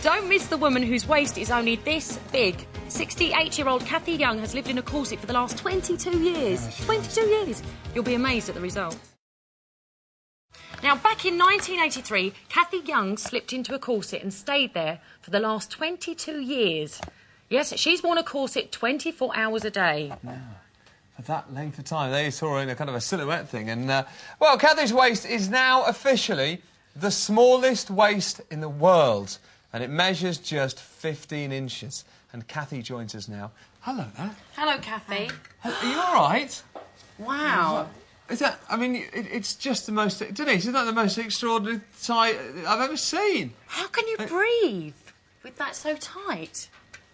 Don't miss the woman whose waist is only this big. 68-year-old Kathy Young has lived in a corset for the last 22 years. 22 years. You'll be amazed at the results. Now, back in 1983, Kathy Young slipped into a corset and stayed there for the last 22 years. Yes, she's worn a corset 24 hours a day. Yeah. For that length of time, they saw her in a kind of a silhouette thing. And, well, Kathy's waist is now officially the smallest waist in the world. And it measures just 15 inches. And Kathy joins us now. Hello there. Hello, Kathy. Are you all right? Wow. Is that... I mean, it's just the most... Denise, isn't that the most extraordinary tie I've ever seen? How can you breathe with that so tight?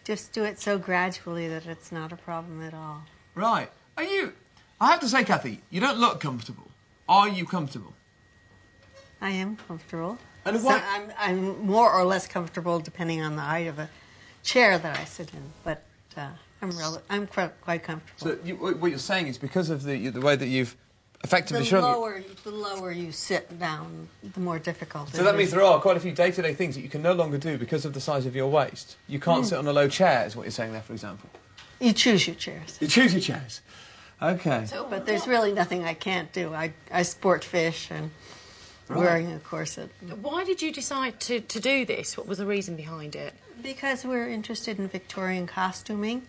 Just do it so gradually that it's not a problem at all. Right. Are you... I have to say, Kathy, you don't look comfortable. Are you comfortable? I am comfortable. And so I'm more or less comfortable depending on the height of a chair that I sit in, but I'm quite comfortable. So what you're saying is because of the way that you've effectively the lower you sit down, the more difficult it is. So that means there are quite a few day-to-day things that you can no longer do because of the size of your waist. You can't sit on a low chair, is what you're saying there, for example. You choose your chairs. You choose your chairs. OK. But there's really nothing I can't do. I sport fish and wearing a corset. Why did you decide to do this? What was the reason behind it? Because we're interested in Victorian costuming,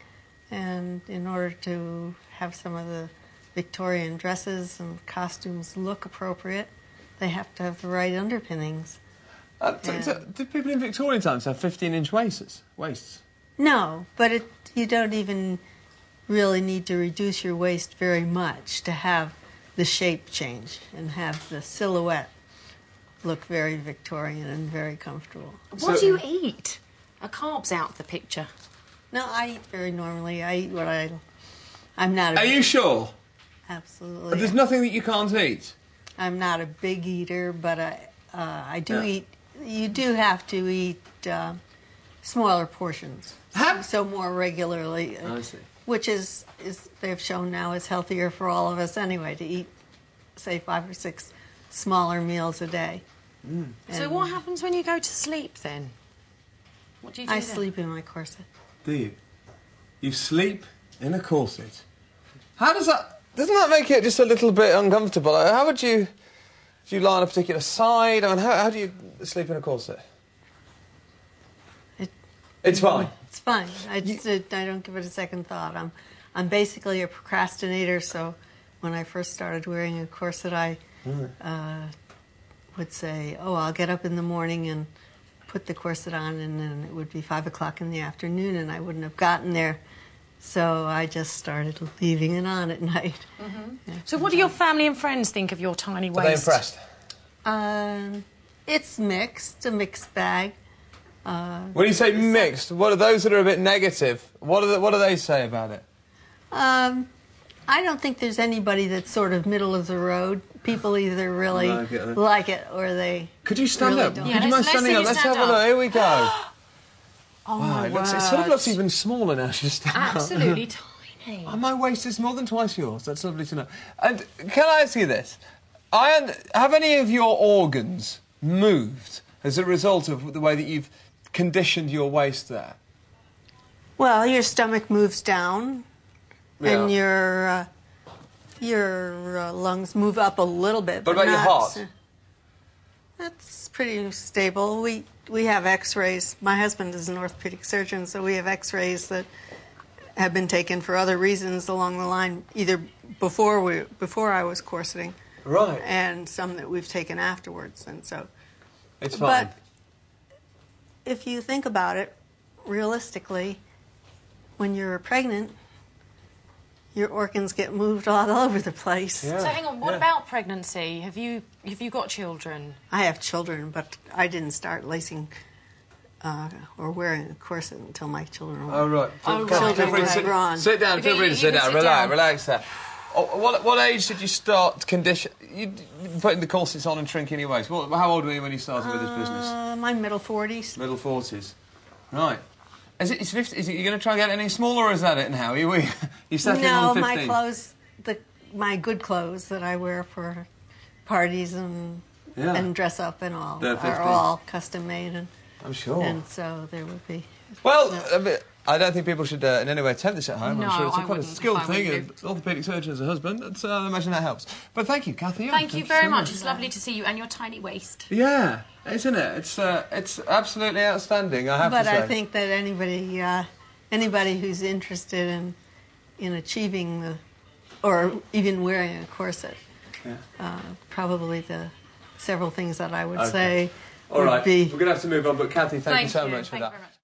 and in order to have some of the Victorian dresses and costumes look appropriate, they have to have the right underpinnings. Did people in Victorian times have 15-inch waists? No, but you don't even really need to reduce your waist very much to have the shape change and have the silhouette look very Victorian and very comfortable. What do you eat? Are carbs out of the picture? No, I eat very normally. I eat what I'm not. Are you sure? Absolutely. But there's nothing that you can't eat. I'm not a big eater, but I do eat. You do have to eat smaller portions, so more regularly. I see. Which is they've shown now is healthier for all of us anyway, to eat, say, 5 or 6 smaller meals a day. So what happens when you go to sleep then? What do you do I then? sleep in my corset. Do you? You sleep in a corset. How does that... Doesn't that make it just a little bit uncomfortable? How would you... Do you lie on a particular side? I mean, how do you sleep in a corset? It's fine. It's fine. I don't give it a second thought. I'm basically a procrastinator, so when I first started wearing a corset, I would say, oh, I'll get up in the morning and put the corset on, and then it would be 5 o'clock in the afternoon, and I wouldn't have gotten there. So I just started leaving it on at night. So what do your family and friends think of your tiny waist? Are they impressed? It's mixed, a mixed bag. When you say mixed, what are those that are a bit negative? What do they say about it? I don't think there's anybody that's sort of middle of the road. People either really like it or they. Could you stand really up? don't. Could you mind standing up? Let's have a look. Here we go. Oh, wow, my it sort of looks even smaller now. She's absolutely tiny. Oh, my waist is more than twice yours. That's lovely to know. And can I ask you this? Have any of your organs moved as a result of the way that you've conditioned your waist there? Well, your stomach moves down, and your lungs move up a little bit. What about your heart? That's pretty stable. We have X-rays. My husband is an orthopedic surgeon, so we have X-rays that have been taken for other reasons along the line, either before I was corseting, right, and some that we've taken afterwards, and so it's fine. But if you think about it, realistically, when you're pregnant, your organs get moved all over the place. Yeah. So hang on, what about pregnancy? Have you got children? I have children, but I didn't start lacing or wearing a corset until my children were. Oh right. Children were grown. Sit down. Feel free to sit down. Relax there. What age did you start condition? You putting the corsets on and shrinking your waist? How old were you when you started with this business? My middle 40s. Middle 40s. Right. Is it you going to try and get any smaller, or is that it now? You settling on 15? No, my clothes, my good clothes that I wear for parties and dress up and all, are all custom made. And I'm sure. And so there would be... Well, I don't think people should in any way attempt this at home. No, I'm sure it's I quite a wouldn't skilled if I were thing. you. An orthopaedic surgeon as a husband, I imagine that helps. But thank you, Kathy. Thank you very so much. It's lovely to see you and your tiny waist. Yeah, isn't it? It's absolutely outstanding, I have to say. But I think that anybody who's interested in achieving or even wearing a corset, probably the several things that I would say All right, would be... we're going to have to move on, but Kathy, thank you so much for Thank that. you very much.